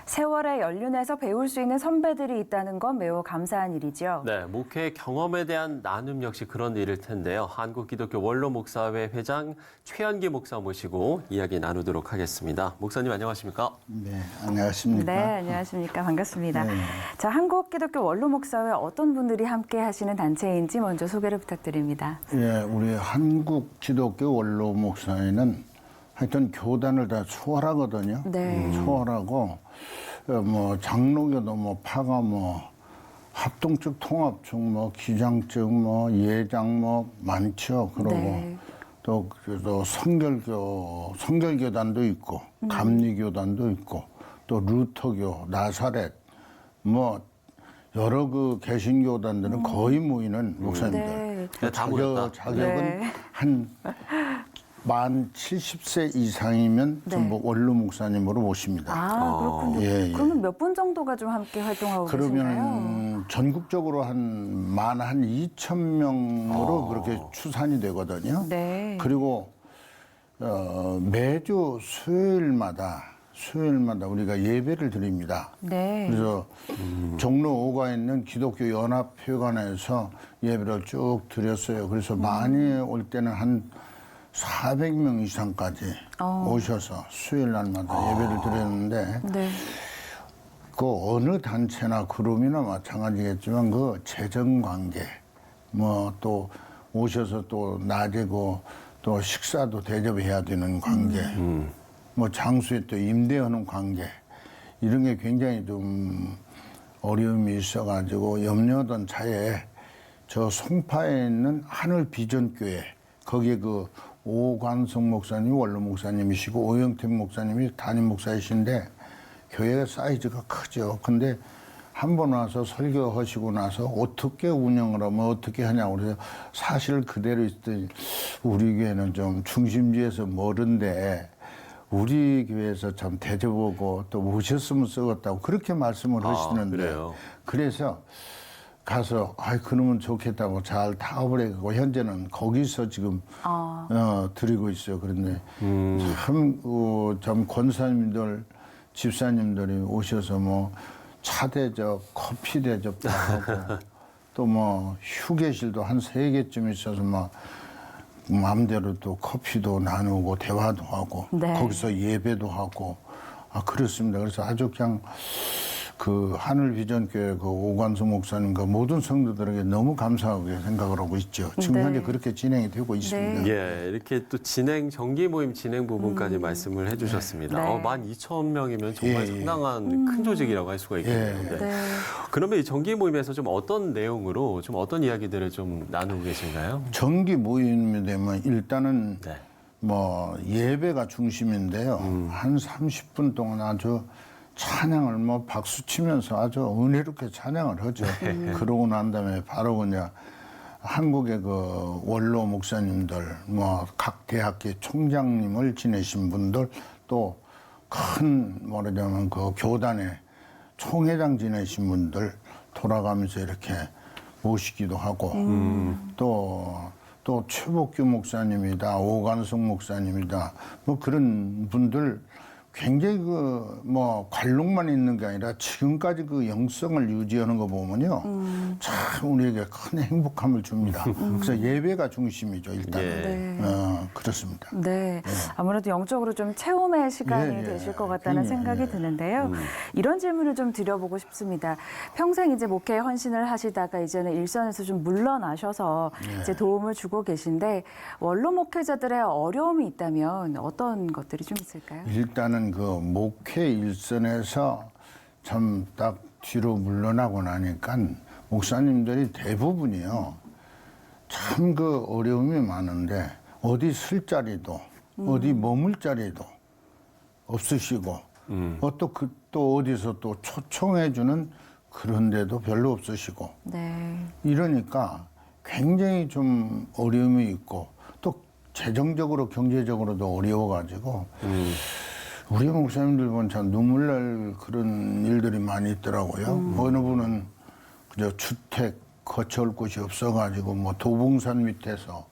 세월의 연륜에서 배울 수 있는 선배들이 있다는 건 매우 감사한 일이죠. 네, 목회 경험에 대한 나눔 역시 그런 일일 텐데요. 한국기독교 원로목사회 회장 최현기 목사 모시고 이야기 나누도록 하겠습니다. 목사님 안녕하십니까? 네, 안녕하십니까? 네, 안녕하십니까? 반갑습니다. 네. 자, 한국기독교 원로목사회 어떤 분들이 함께 하시는 단체인지 먼저 소개를 부탁드립니다. 예, 우리 한국 기독교 원로 목사회는 하여튼 교단을 다 초월하거든요. 네. 초월하고 뭐 장로교도 뭐 파가 뭐 합동측 통합측 뭐 기장측 뭐 예장 뭐 많죠. 그러고 네. 또 성결교단도 있고 감리교단도 있고 또 루터교, 나사렛 뭐 여러 그 개신교단들은 거의 모이는 목사님들. 네. 다 모였다. 자격은 네. 한 만 70세 이상이면 네. 전부 원로 목사님으로 모십니다. 아, 그렇군요. 예, 예. 그러면 몇 분 정도가 좀 함께 활동하고 계신가요? 그러면 전국적으로 한 12,000명으로 그렇게 추산이 되거든요. 네. 그리고 매주 수요일마다 우리가 예배를 드립니다. 네. 그래서 종로 5가에 있는 기독교 연합회관에서 예배를 쭉 드렸어요. 그래서 많이 올 때는 한 400명 이상까지 오셔서 수요일 날마다 예배를 드렸는데 네. 그 어느 단체나 그룹이나 마찬가지겠지만 그 재정 관계 뭐 또 오셔서 또 낮에 또 식사도 대접해야 되는 관계 뭐 장소에 또 임대하는 관계 이런 게 굉장히 좀 어려움이 있어가지고 염려하던 차에 저 송파에 있는 하늘 비전교회 거기에 그 오관성 목사님 원로 목사님이시고 오영택 목사님이 담임 목사이신데 교회가 사이즈가 크죠. 근데 한 번 와서 설교하시고 나서 어떻게 운영을 하면 어떻게 하냐고 그래서 사실 그대로 있더니 우리 교회는 좀 중심지에서 멀은데 우리 교회에서 참 대접하고 또 모셨으면 쓰겠다고 그렇게 말씀을 하시는데 그래요? 그래서 가서 그러면 좋겠다고 잘 타업을 해가고 현재는 거기서 지금 드리고 있어요. 그런데 참 권사님들 집사님들이 오셔서 뭐 차 대접, 커피 대접도 하고 또 뭐 휴게실도 한 3개쯤 있어서 막 마음대로 또 커피도 나누고 대화도 하고 네. 거기서 예배도 하고 그렇습니다. 그래서 아주 그냥 그 하늘비전교회 그 오관수 목사님과 모든 성도들에게 너무 감사하게 생각을 하고 있죠. 지금 네. 현재 그렇게 진행이 되고 있습니다. 네. 예, 이렇게 또 정기 모임 진행 부분까지 말씀을 해주셨습니다. 네. 12,000명이면 정말 예, 상당한 큰 조직이라고 할 수가 있겠네요. 예. 네. 네. 그러면 이 정기 모임에서 좀 어떤 내용으로 좀 어떤 이야기들을 좀 나누고 계신가요? 정기 모임이 되면 일단은 네. 뭐 예배가 중심인데요. 한 30분 동안 아주 찬양을 뭐 박수 치면서 아주 은혜롭게 찬양을 하죠. 그러고 난 다음에 바로 그냥 한국의 그 원로 목사님들, 뭐 각 대학교 총장님을 지내신 분들 또 큰 뭐라자면 그 교단의 총회장 지내신 분들 돌아가면서 이렇게 모시기도 하고 또 최복규 목사님이다, 오관성 목사님이다, 뭐 그런 분들 굉장히 그 뭐 관록만 있는 게 아니라 지금까지 그 영성을 유지하는 거 보면요, 참 우리에게 큰 행복함을 줍니다. 그래서 예배가 중심이죠 일단은. 예. 네. 그렇습니다. 네, 아무래도 영적으로 좀 체험의 시간이 예, 예. 되실 것 같다는 예, 생각이 예. 드는데요. 이런 질문을 좀 드려보고 싶습니다. 평생 이제 목회에 헌신을 하시다가 이제는 일선에서 좀 물러나셔서 이제 도움을 주고 계신데 원로 목회자들의 어려움이 있다면 어떤 것들이 좀 있을까요? 일단은 그 목회 일선에서 참 딱 뒤로 물러나고 나니까 목사님들이 대부분이요 참 그 어려움이 많은데 어디 쓸 자리도 어디 머물 자리도 없으시고 또 어디서 또 초청해주는 그런 데도 별로 없으시고 네, 이러니까 굉장히 좀 어려움이 있고 또 재정적으로 경제적으로도 어려워가지고 우리 목사님들 보면 참 눈물 날 그런 일들이 많이 있더라고요. 어느 분은 그저 주택 거처할 곳이 없어가지고 뭐 도봉산 밑에서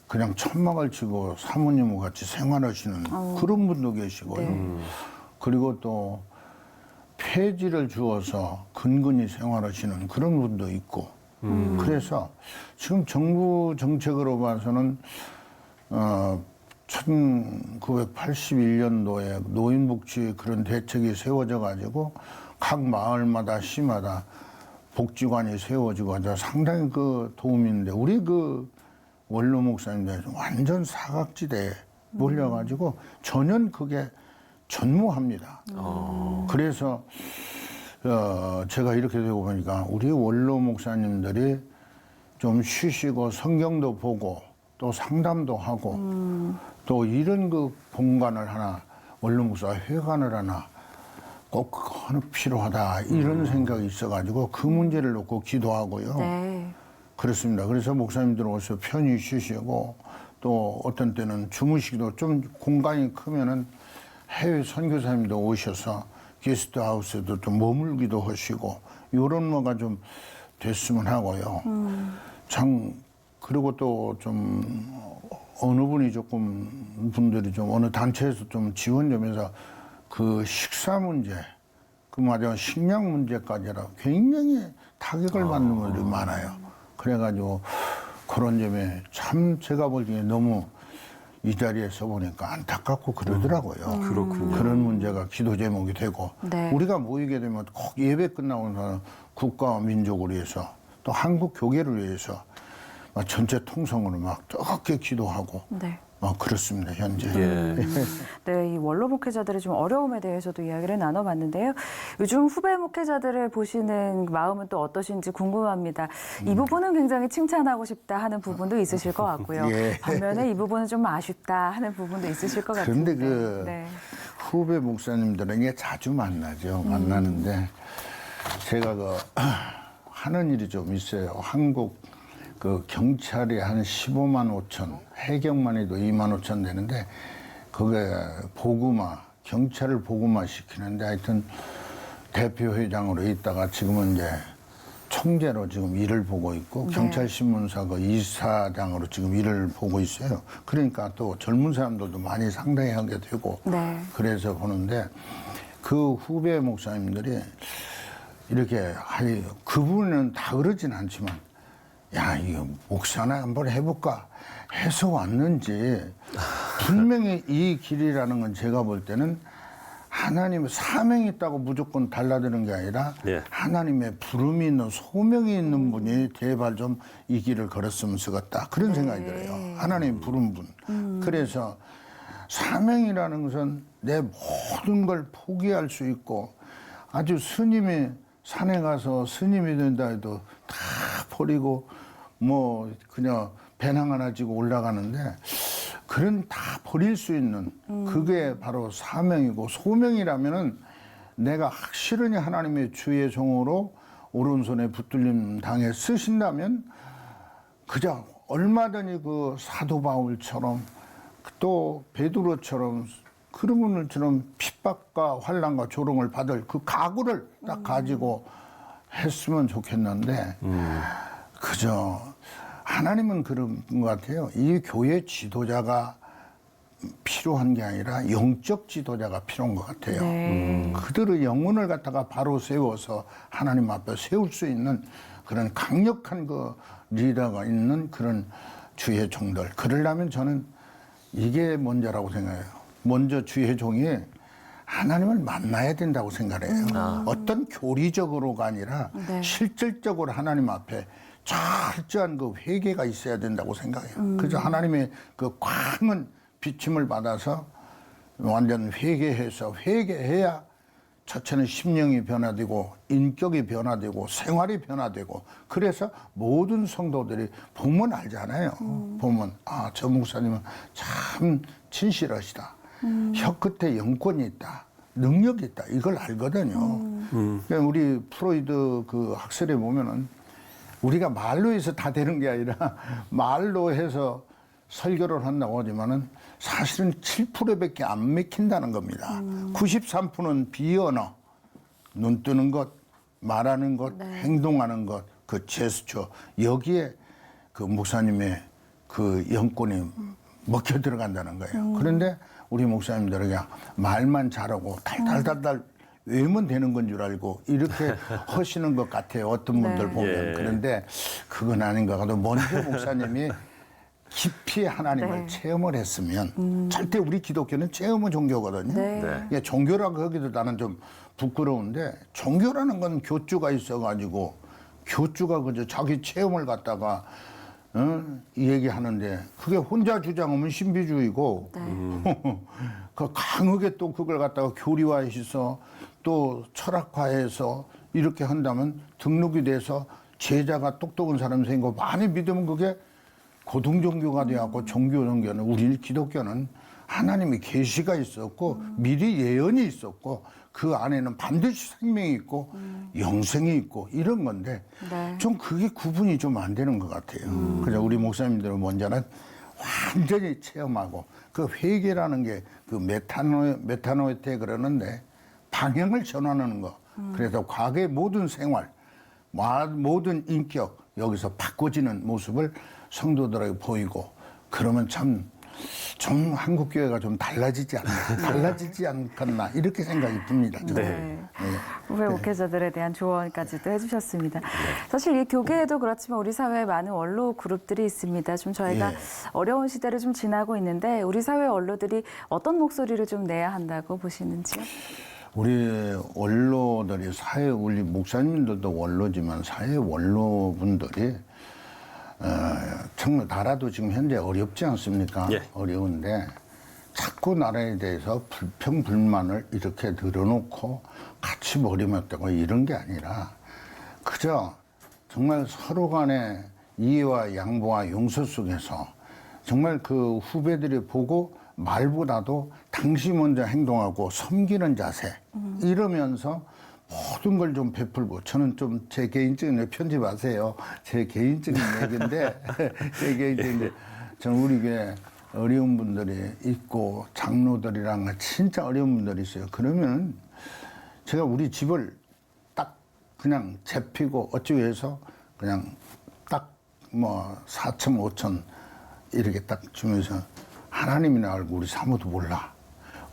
그냥 천막을 치고 사모님과 같이 생활하시는 그런 분도 계시고요. 그리고 또 폐지를 주어서 근근히 생활하시는 그런 분도 있고 그래서 지금 정부 정책으로 봐서는 1981년도에 노인복지 그런 대책이 세워져 가지고 각 마을마다 시마다 복지관이 세워지고 하자 상당히 그 도움이 있는데 우리 그 원로 목사님들 완전 사각지대에 몰려가지고 전혀 그게 전무합니다. 그래서 제가 이렇게 되고 보니까 우리 원로 목사님들이 좀 쉬시고 성경도 보고 또 상담도 하고 또 이런 그 공간을 하나 원로 목사 회관을 하나 꼭 하나 필요하다 이런 생각이 있어가지고 그 문제를 놓고 기도하고요. 네. 그렇습니다. 그래서 목사님들 오셔서 편히 쉬시고 또 어떤 때는 주무시기도 좀 공간이 크면은 해외 선교사님도 오셔서 게스트하우스에도 좀 머물기도 하시고 이런 거가 좀 됐으면 하고요. 참 그리고 또 좀 어느 분이 조금 분들이 좀 어느 단체에서 좀 지원 좀 해서 그 식사 문제 그 맞아 식량 문제까지라 굉장히 타격을 받는 분들이 많아요. 그래가지고 그런 점에 참 제가 보기에 너무 이 자리에 서 보니까 안타깝고 그러더라고요. 그렇군요. 그런 문제가 기도 제목이 되고 네. 우리가 모이게 되면 꼭 예배 끝나고 나서 국가와 민족을 위해서 또 한국 교계를 위해서 막 전체 통성으로 막 뜨겁게 기도하고 네. 그렇습니다 현재. 예. 네, 이 원로 목회자들의 좀 어려움에 대해서도 이야기를 나눠봤는데요. 요즘 후배 목회자들을 보시는 마음은 또 어떠신지 궁금합니다. 이 부분은 굉장히 칭찬하고 싶다 하는 부분도 있으실 것 같고요. 예. 반면에 이 부분은 좀 아쉽다 하는 부분도 있으실 것 같은데. 그런데 그 네. 후배 목사님들은 이게 자주 만나죠. 만나는데 제가 그 하는 일이 좀 있어요. 한국 그 경찰이 한 15만 5천, 해경만 해도 2만 5천 되는데 그게 보고마, 경찰을 보고마 시키는데 하여튼 대표회장으로 있다가 지금은 이제 총재로 지금 일을 보고 있고 네. 경찰신문사 그 이사장으로 지금 일을 보고 있어요. 그러니까 또 젊은 사람들도 많이 상당히 하게 되고 네. 그래서 보는데 그 후배 목사님들이 이렇게 그분은 다 그러진 않지만 야, 이거 목사나 한번 해볼까 해서 왔는지 분명히 이 길이라는 건 제가 볼 때는 하나님의 사명이 있다고 무조건 달라드는 게 아니라 네. 하나님의 부름이 있는 소명이 있는 분이 제발 좀 이 길을 걸었으면 쓰겠다 그런 생각이 들어요. 하나님 부른 분. 그래서 사명이라는 것은 내 모든 걸 포기할 수 있고 아주 스님이 산에 가서 스님이 된다 해도 다 버리고 뭐 그냥 배낭 하나 지고 올라가는데 그런 다 버릴 수 있는 그게 바로 사명이고 소명이라면은 내가 확실히 하나님의 주의 종으로 오른손에 붙들림 당해 쓰신다면 그저 얼마든지 그 사도 바울처럼 또 베드로처럼 그런 분들처럼 핍박과 환난과 조롱을 받을 그 각오를 딱 가지고 했으면 좋겠는데 그저 하나님은 그런 것 같아요. 이 교회 지도자가 필요한 게 아니라 영적 지도자가 필요한 것 같아요. 네. 그들의 영혼을 갖다가 바로 세워서 하나님 앞에 세울 수 있는 그런 강력한 그 리더가 있는 그런 주의 종들. 그러려면 저는 이게 먼저라고 생각해요. 먼저 주의 종이 하나님을 만나야 된다고 생각해요. 어떤 교리적으로가 아니라 네. 실질적으로 하나님 앞에 철저한 그 회개가 있어야 된다고 생각해요. 그래서 하나님의 그 광은 비침을 받아서 완전 회개해서 회개해야 첫째는 심령이 변화되고 인격이 변화되고 생활이 변화되고 그래서 모든 성도들이 보면 알잖아요. 보면 아, 저 목사님은 참 진실하시다. 혀 끝에 영권이 있다. 능력이 있다. 이걸 알거든요. 그러니까 우리 프로이드 그 학설에 보면은 우리가 말로 해서 다 되는 게 아니라 말로 해서 설교를 한다고 하지만은 사실은 7%밖에 안 맥힌다는 겁니다. 93%는 비언어, 눈 뜨는 것, 말하는 것, 행동하는 것, 그 제스처 여기에 그 목사님의 그 영권이 먹혀 들어간다는 거예요. 그런데 우리 목사님들은 그냥 말만 잘하고 달달달달 외우면 되는 건 줄 알고 이렇게 하시는 것 같아요. 어떤 분들 네. 보면. 예. 그런데 그건 아닌 것 같아요. 먼저 목사님이 깊이 하나님을 네. 체험을 했으면 절대 우리 기독교는 체험의 종교거든요. 네. 네. 예, 종교라고 하기도 나는 좀 부끄러운데 종교라는 건 교주가 있어가지고 교주가 그저 자기 체험을 갖다가 이 얘기하는데 그게 혼자 주장하면 신비주의고 그 강하게 또 그걸 갖다가 교리화해서 또 철학화해서 이렇게 한다면 등록이 돼서 제자가 똑똑한 사람이 생기고 많이 믿으면 그게 고등종교가 되었고 종교는 우리 기독교는 하나님의 계시가 있었고 미리 예언이 있었고 그 안에는 반드시 생명이 있고 영생이 있고 이런 건데 네. 좀 그게 구분이 좀 안 되는 것 같아요. 그래서 우리 목사님들은 먼저는 완전히 체험하고 그 회개라는 게 그 메타노이테 그러는데 방향을 전환하는 거. 그래서 과거의 모든 생활, 모든 인격 여기서 바꿔지는 모습을 성도들에게 보이고 그러면 좀 한국 교회가 좀 달라지지 않겠나 이렇게 생각이 듭니다. 저는. 네. 후배 목회자들에 대한 조언까지도 해주셨습니다. 사실 이 교계에도 그렇지만 우리 사회에 많은 원로 그룹들이 있습니다. 좀 저희가 예. 어려운 시대를 좀 지나고 있는데 우리 사회 원로들이 어떤 목소리를 좀 내야 한다고 보시는지요? 우리 원로들이 우리 목사님들도 원로지만 사회 원로분들이 정말 나라도 지금 현재 어렵지 않습니까? 예. 어려운데 자꾸 나라에 대해서 불평 불만을 이렇게 늘어놓고 같이 머리 맞대고 이런 게 아니라 그저 정말 서로 간의 이해와 양보와 용서 속에서 정말 그 후배들이 보고 말보다도 당신 먼저 행동하고 섬기는 자세 이러면서 모든 걸 좀 베풀고 저는 좀 제 개인적인 편집하세요. 제 개인적인 얘기인데 제 개인적인 저는 우리 교회 어려운 분들이 있고 장로들이랑 진짜 어려운 분들이 있어요. 그러면 제가 우리 집을 딱 그냥 재피고 어쩌고 해서 그냥 딱 뭐 4천 5천 이렇게 딱 주면서 하나님이나 알고 우리 사모도 몰라.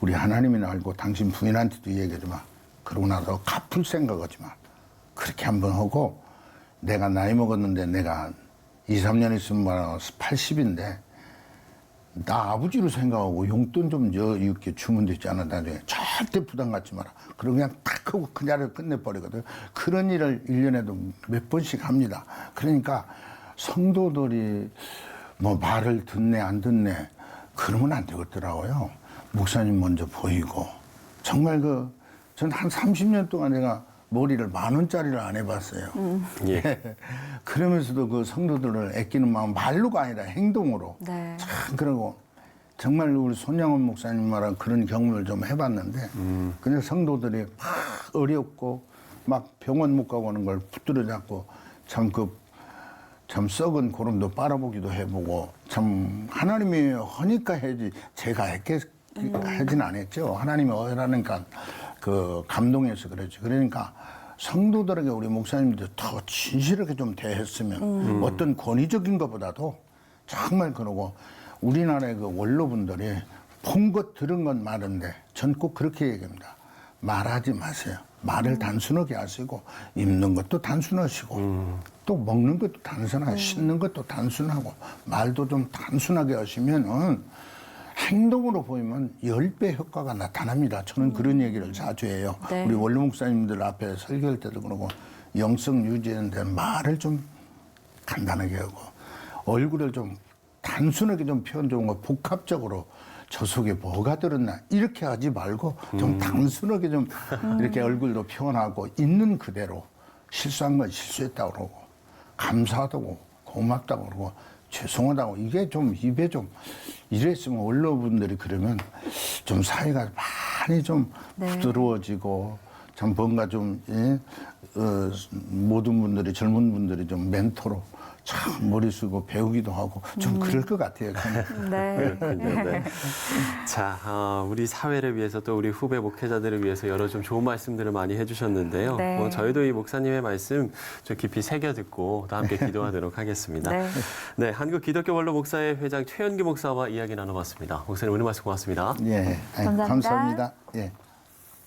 우리 하나님이나 알고 당신 부인한테도 얘기하지 마. 그러고 나서 갚을 생각하지 마. 그렇게 한번 하고 내가 나이 먹었는데 내가 2, 3년 있으면 말하고 80인데 나 아버지로 생각하고 용돈 좀 이렇게 주면 되지 않아. 나중에 절대 부담 갖지 마라. 그러고 그냥 딱 하고 그 자리를 끝내버리거든. 그런 일을 1년에도 몇 번씩 합니다. 그러니까 성도들이 뭐 말을 듣네 안 듣네 그러면 안 되겠더라고요. 목사님 먼저 보이고 정말 전 한 30년 동안 내가 머리를 10,000원짜리를 안 해봤어요. 예. 그러면서도 그 성도들을 아끼는 마음 말로가 아니라 행동으로. 네. 참 그러고 정말 우리 손양원 목사님 말한 그런 경험을 좀 해봤는데 그냥 성도들이 막 어렵고 막 병원 못 가고 하는 걸 붙들어 잡고 참 썩은 고름도 빨아보기도 해보고 참 하나님이 하니까 해지 제가 하진 않았죠. 하나님이 하라니까 그 감동해서 그렇지. 그러니까 성도들에게 우리 목사님들 더 진실하게 좀 대했으면 어떤 권위적인 것보다도 정말 그러고 우리나라의 그 원로분들이 본 것 들은 건 많은데 전 꼭 그렇게 얘기합니다. 말하지 마세요. 말을 단순하게 하시고 입는 것도 단순하시고 또 먹는 것도 단순하고 씻는 것도 단순하고 말도 좀 단순하게 하시면은 행동으로 보이면 10배 효과가 나타납니다. 저는 그런 얘기를 자주 해요. 네. 우리 원로 목사님들 앞에 설교할 때도 그러고 영성 유지하는데 말을 좀 간단하게 하고 얼굴을 좀 단순하게 좀 표현 좋은 거 복합적으로 저 속에 뭐가 들었나 이렇게 하지 말고 좀 단순하게 좀 이렇게 얼굴도 표현하고 있는 그대로 실수한 건 실수했다고 그러고 감사하다고 고맙다고 그러고 죄송하다고 이게 좀 입에 좀 이랬으면 원로분들이 그러면 좀 사회가 많이 좀 네. 부드러워지고 참 뭔가 좀 모든 분들이 젊은 분들이 좀 멘토로 참 머리 쓰고 배우기도 하고 좀 그럴 것 같아요. 네. 네. 자, 우리 사회를 위해서 또 우리 후배 목회자들을 위해서 여러 좀 좋은 말씀들을 많이 해주셨는데요. 네. 저희도 이 목사님의 말씀 좀 깊이 새겨 듣고 또 함께 기도하도록 하겠습니다. 네. 네, 한국 기독교 원로 목사회 회장 최현기 목사와 이야기 나눠봤습니다. 목사님 오늘 말씀 고맙습니다. 예, 감사합니다. 감사합니다. 예.